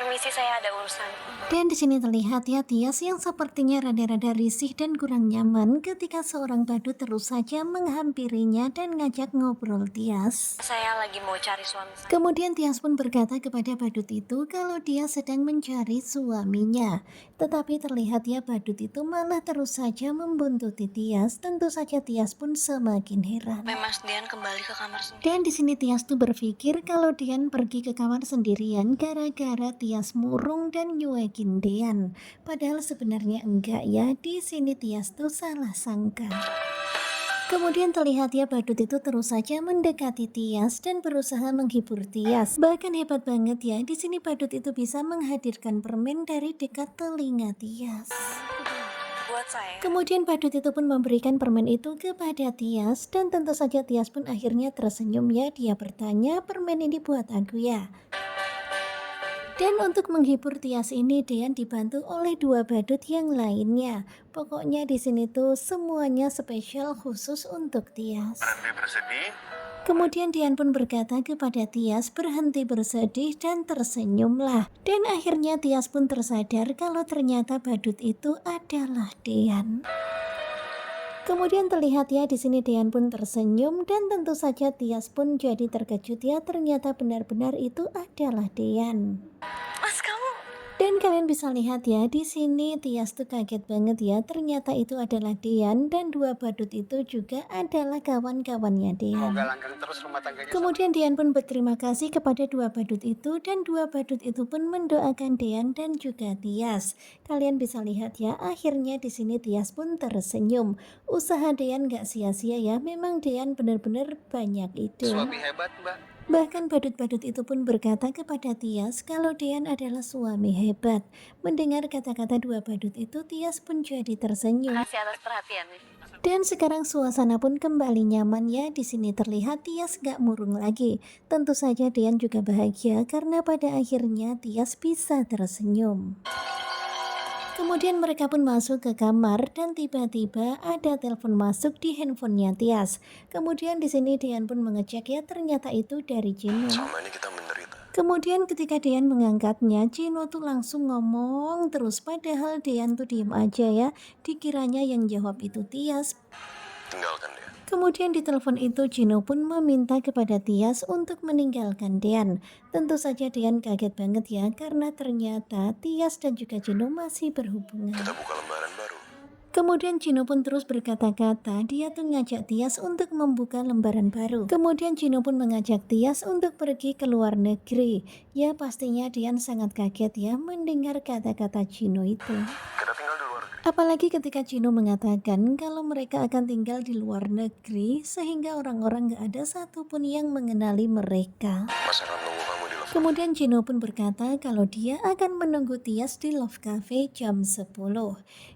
Permisi, saya ada urusan. Dan di sini terlihat ya Tias yang sepertinya rada-rada risih dan kurang nyaman ketika seorang badut terus saja menghampirinya dan ngajak ngobrol Tias. Saya lagi mau cari suami saya. Kemudian Tias pun berkata kepada badut itu kalau dia sedang mencari suaminya. Tetapi terlihat ya badut itu malah terus saja membuntuti Tias. Tentu saja Tias pun semakin heran. Mas Dian kembali ke kamar sendiri. Dan di sini Tias tuh berpikir kalau Dian pergi ke kamar sendirian gara-gara Tias murung dan nyuekin Dian. Padahal sebenarnya enggak ya, di sini Tias tuh salah sangka. Kemudian terlihat ya badut itu terus saja mendekati Tias dan berusaha menghibur Tias. Bahkan hebat banget ya, di sini badut itu bisa menghadirkan permen dari dekat telinga Tias. Buat saya. Kemudian badut itu pun memberikan permen itu kepada Tias dan tentu saja Tias pun akhirnya tersenyum ya. Dia bertanya, permen ini buat aku ya. Dan untuk menghibur Tias ini Dian dibantu oleh dua badut yang lainnya. Pokoknya di sini tuh semuanya spesial khusus untuk Tias. Berhenti bersedih. Kemudian Dian pun berkata kepada Tias berhenti bersedih dan tersenyumlah. Dan akhirnya Tias pun tersadar kalau ternyata badut itu adalah Dian. Kemudian terlihat ya di sini Dian pun tersenyum dan tentu saja Tias pun jadi terkejut ya ternyata benar-benar itu adalah Dian. Mas, kamu. Dan kalian bisa lihat ya di sini Tias tuh kaget banget ya ternyata itu adalah Dian dan dua badut itu juga adalah kawan-kawannya Dian. Semoga langgeng terus rumah tangganya. Kemudian Dian pun berterima kasih kepada dua badut itu dan dua badut itu pun mendoakan Dian dan juga Tias. Kalian bisa lihat ya akhirnya di sini Tias pun tersenyum. Usaha Dian gak sia-sia ya, memang Dian benar-benar banyak ide. Suami hebat, Mbak. Bahkan badut-badut itu pun berkata kepada Tias kalau Dian adalah suami hebat. Mendengar kata-kata dua badut itu Tias pun jadi tersenyum. Kasih atas perhatiannya. Dan sekarang suasana pun kembali nyaman ya. Di sini terlihat Tias gak murung lagi. Tentu saja Dian juga bahagia karena pada akhirnya Tias bisa tersenyum. Kemudian mereka pun masuk ke kamar dan tiba-tiba ada telepon masuk di handphonenya Tias. Kemudian di sini Dian pun mengecek ya ternyata itu dari Cino. Selama ini kita menderita. Kemudian ketika Dian mengangkatnya, Cino tuh langsung ngomong terus padahal Dian tuh diem aja ya. Dikiranya yang jawab itu Tias. Tinggalkan dia. Kemudian di telepon itu Cino pun meminta kepada Tias untuk meninggalkan Dian. Tentu saja Dian kaget banget ya karena ternyata Tias dan juga Cino masih berhubungan. Kita buka lembaran baru. Kemudian Cino pun terus berkata-kata, dia tuh ngajak Tias untuk membuka lembaran baru. Kemudian Cino pun mengajak Tias untuk pergi ke luar negeri. Ya pastinya Dian sangat kaget ya mendengar kata-kata Cino itu. Kita tinggal di luar. Apalagi ketika Cino mengatakan kalau mereka akan tinggal di luar negeri sehingga orang-orang gak ada satupun yang mengenali mereka. Mas akan nunggu kamu di love. Kemudian Cino pun berkata kalau dia akan menunggu Tias di Love Cafe jam 10.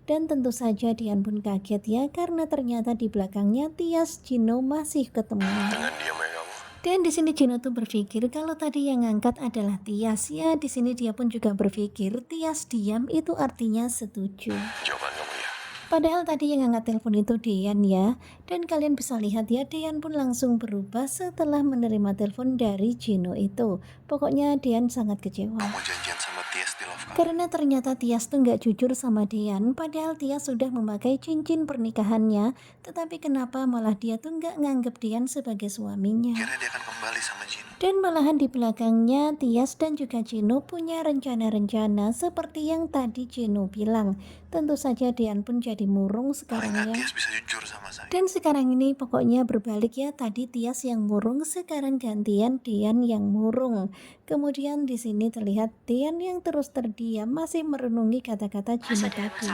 Dan tentu saja Dian pun kaget ya karena ternyata di belakangnya Tias Cino masih ketemu. Dengan diam ya kamu. Dan di sini Cino tuh berpikir kalau tadi yang ngangkat adalah Tias ya. Di sini dia pun juga berpikir Tias diam itu artinya setuju. Jawaban kamu ya. Padahal tadi yang angkat telepon itu Dian ya. Dan kalian bisa lihat ya Dian pun langsung berubah setelah menerima telepon dari Cino itu. Pokoknya Dian sangat kecewa. Kamu janjian sama Tias di love. Karena ternyata Tias tuh gak jujur sama Dian. Padahal Tias sudah memakai cincin pernikahannya. Tetapi kenapa malah dia tuh gak nganggep Dian sebagai suaminya. Kira dia akan kembali sama Cino. Dan malahan di belakangnya Tias dan juga Cino punya rencana-rencana seperti yang tadi Cino bilang. Tentu saja Dian pun jadi murung Paling sekarang nggak ya. Tias bisa jujur sama saya. Dan sekarang ini pokoknya berbalik ya, tadi Tias yang murung, sekarang gantian Dian yang murung. Kemudian di sini terlihat Dian yang terus terdiam masih merenungi kata-kata Cino tadi.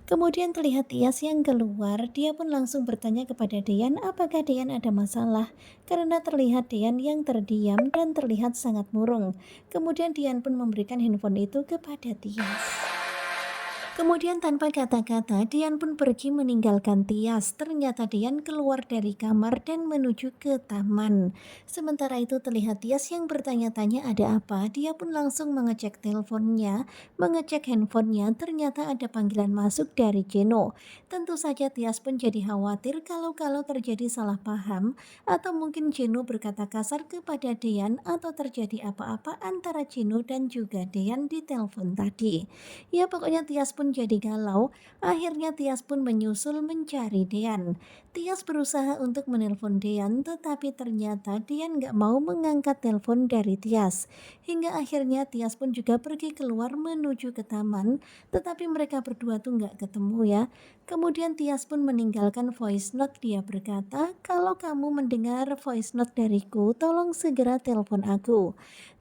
Kemudian terlihat Tias yang keluar, dia pun langsung bertanya kepada Dian apakah Dian ada masalah. Karena terlihat Dian yang terdiam dan terlihat sangat murung. Kemudian Dian pun memberikan handphone itu kepada Tias. Kemudian tanpa kata-kata, Dian pun pergi meninggalkan Tias. Ternyata Dian keluar dari kamar dan menuju ke taman. Sementara itu terlihat Tias yang bertanya-tanya ada apa. Dia pun langsung mengecek teleponnya, mengecek handphonenya. Ternyata ada panggilan masuk dari Jeno. Tentu saja Tias pun jadi khawatir kalau terjadi salah paham atau mungkin Jeno berkata kasar kepada Dian atau terjadi apa-apa antara Jeno dan juga Dian di telepon tadi. Ya pokoknya Tias pun jadi galau. Akhirnya Tias pun menyusul mencari Dean. Tias berusaha untuk menelpon Dean, tetapi ternyata Dean gak mau mengangkat telepon dari Tias. Hingga akhirnya Tias pun juga pergi keluar menuju ke taman, tetapi mereka berdua tuh gak ketemu ya. Kemudian Tias pun meninggalkan voice note. Dia berkata, kalau kamu mendengar voice note dariku, tolong segera telepon aku.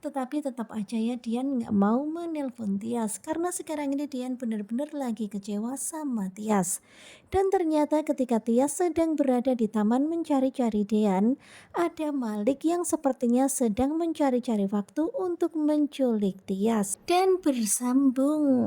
Tetapi tetap aja ya Dian nggak mau menelpon Tias karena sekarang ini Dian benar-benar lagi kecewa sama Tias. Dan ternyata ketika Tias sedang berada di taman mencari-cari Dian, ada Malik yang sepertinya sedang mencari-cari waktu untuk menculik Tias dan bersambung.